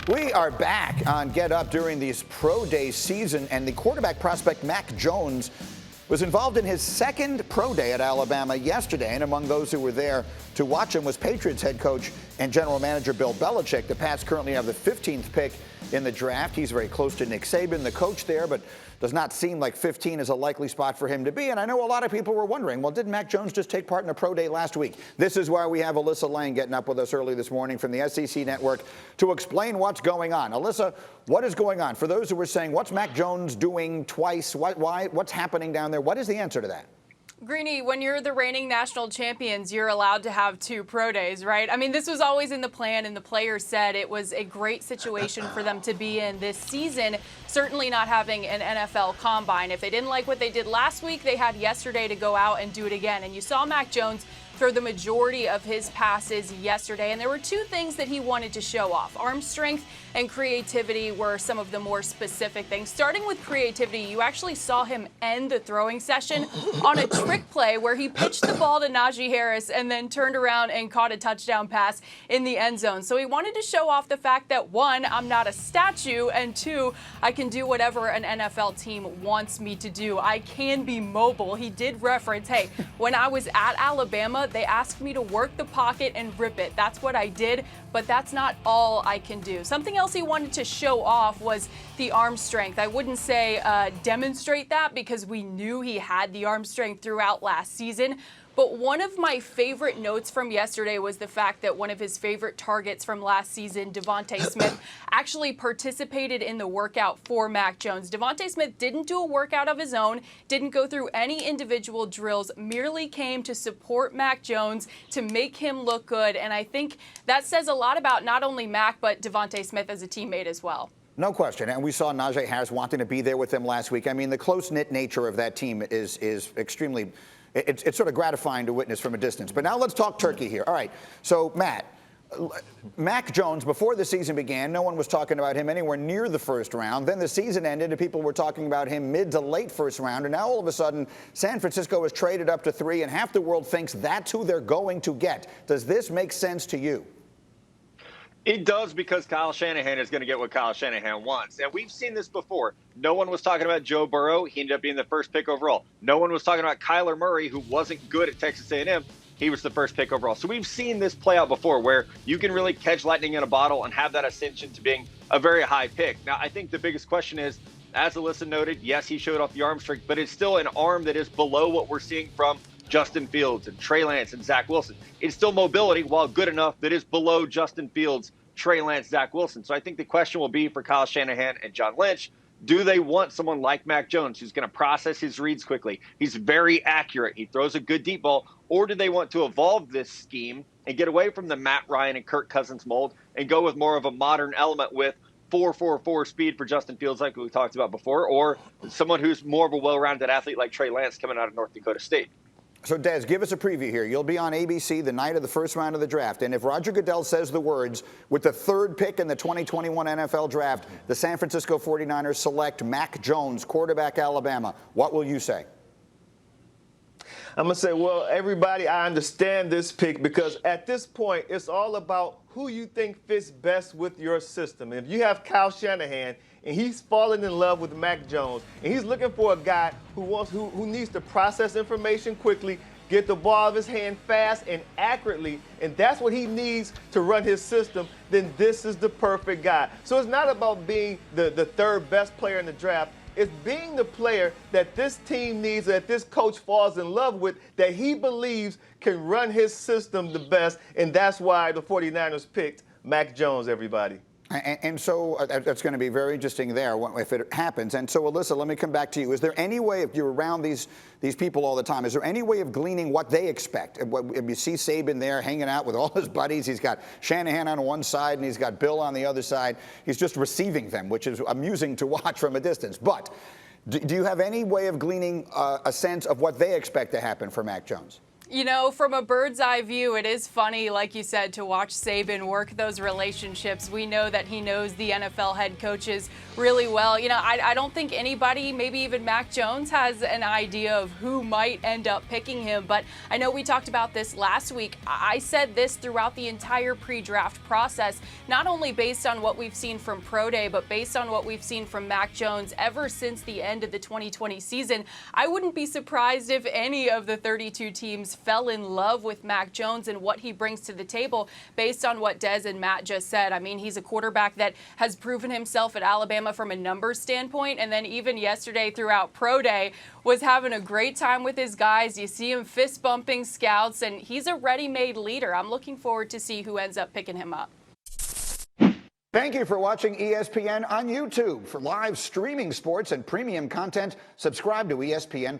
We are back on Get Up during these pro day season, and the quarterback prospect Mac Jones was involved in his second pro day at Alabama yesterday, and among those who were there to watch him was Patriots head coach and general manager Bill Belichick. The Pats currently have the 15th pick in the draft. He's very close to Nick Saban, the coach there, but does not seem like 15 is a likely spot for him to be. And I know a lot of people were wondering, well, didn't Mac Jones just take part in a pro day last week? This is why we have Alyssa Lang getting up with us early this morning from the SEC Network to explain what's going on. Alyssa, what is going on? For those who were saying, what's Mac Jones doing twice? Why? What's happening down there? What is the answer to that? Greeny, when you're the reigning national champions, you're allowed to have 2 pro days, right? I mean, this was always in the plan, and the players said it was a great situation for them to be in this season, certainly not having an NFL combine. If they didn't like what they did last week, they had yesterday to go out and do it again. And you saw Mac Jones throw the majority of his passes yesterday, and there were 2 things that he wanted to show off. Arm strength and creativity were some of the more specific things. Starting with creativity, you actually saw him end the throwing session on a trick play where he pitched the ball to Najee Harris and then turned around and caught a touchdown pass in the end zone. So he wanted to show off the fact that 1, I'm not a statue, and 2, I can do whatever an NFL team wants me to do. I can be mobile. He did reference, hey, when I was at Alabama, they asked me to work the pocket and rip it. That's what I did, but that's not all I can do. Something else he wanted to show off was the arm strength. I wouldn't say demonstrate that, because we knew he had the arm strength throughout last season. But one of my favorite notes from yesterday was the fact that one of his favorite targets from last season, Devontae Smith, actually participated in the workout for Mac Jones. Devontae Smith didn't do a workout of his own, didn't go through any individual drills, merely came to support Mac Jones, to make him look good. And I think that says a lot about not only Mac, but Devontae Smith as a teammate as well. No question. And we saw Najee Harris wanting to be there with him last week. I mean, the close-knit nature of that team is extremely... It's sort of gratifying to witness from a distance. But now let's talk turkey here. All right. So, Mac Jones, before the season began, no one was talking about him anywhere near the first round. Then the season ended and people were talking about him mid to late first round. And now all of a sudden, San Francisco has traded up to 3, and half the world thinks that's who they're going to get. Does this make sense to you? It does, because Kyle Shanahan is going to get what Kyle Shanahan wants. And we've seen this before. No one was talking about Joe Burrow. He ended up being the first pick overall. No one was talking about Kyler Murray, who wasn't good at Texas A&M. He was the first pick overall. So we've seen this play out before, where you can really catch lightning in a bottle and have that ascension to being a very high pick. Now, I think the biggest question is, as Alyssa noted, yes, he showed off the arm strength, but it's still an arm that is below what we're seeing from Justin Fields and Trey Lance and Zach Wilson. It's still mobility, while good enough, that is below Justin Fields, Trey Lance, Zach Wilson. So I think the question will be for Kyle Shanahan and John Lynch, do they want someone like Mac Jones, who's going to process his reads quickly? He's very accurate. He throws a good deep ball. Or do they want to evolve this scheme and get away from the Matt Ryan and Kirk Cousins mold and go with more of a modern element with 4.44 speed for Justin Fields, like we talked about before, or someone who's more of a well-rounded athlete like Trey Lance coming out of North Dakota State? So, Des, give us a preview here. You'll be on ABC the night of the first round of the draft. And if Roger Goodell says the words, with the 3rd pick in the 2021 NFL draft, the San Francisco 49ers select Mac Jones, quarterback Alabama, what will you say? I'm going to say, well, everybody, I understand this pick, because at this point, it's all about who you think fits best with your system. If you have Kyle Shanahan and he's falling in love with Mac Jones, and he's looking for a guy who needs to process information quickly, get the ball out of his hand fast and accurately, and that's what he needs to run his system, then this is the perfect guy. So it's not about being the 3rd best player in the draft. It's being the player that this team needs, that this coach falls in love with, that he believes can run his system the best, and that's why the 49ers picked Mac Jones, everybody. And so that's going to be very interesting there if it happens. And so, Alyssa, let me come back to you. Is there any way, if you're around these people all the time, is there any way of gleaning what they expect? If you see Saban there hanging out with all his buddies, he's got Shanahan on one side and he's got Bill on the other side. He's just receiving them, which is amusing to watch from a distance. But do you have any way of gleaning a sense of what they expect to happen for Mac Jones? You know, from a bird's eye view, it is funny, like you said, to watch Saban work those relationships. We know that he knows the NFL head coaches really well. You know, I don't think anybody, maybe even Mac Jones, has an idea of who might end up picking him. But I know we talked about this last week. I said this throughout the entire pre-draft process, not only based on what we've seen from Pro Day, but based on what we've seen from Mac Jones ever since the end of the 2020 season. I wouldn't be surprised if any of the 32 teams fell in love with Mac Jones and what he brings to the table based on what Des and Matt just said. I mean, he's a quarterback that has proven himself at Alabama from a numbers standpoint, and then even yesterday throughout Pro Day was having a great time with his guys. You see him fist bumping scouts, and he's a ready-made leader. I'm looking forward to see who ends up picking him up. Thank you for watching ESPN on YouTube. For live streaming sports and premium content, subscribe to ESPN+.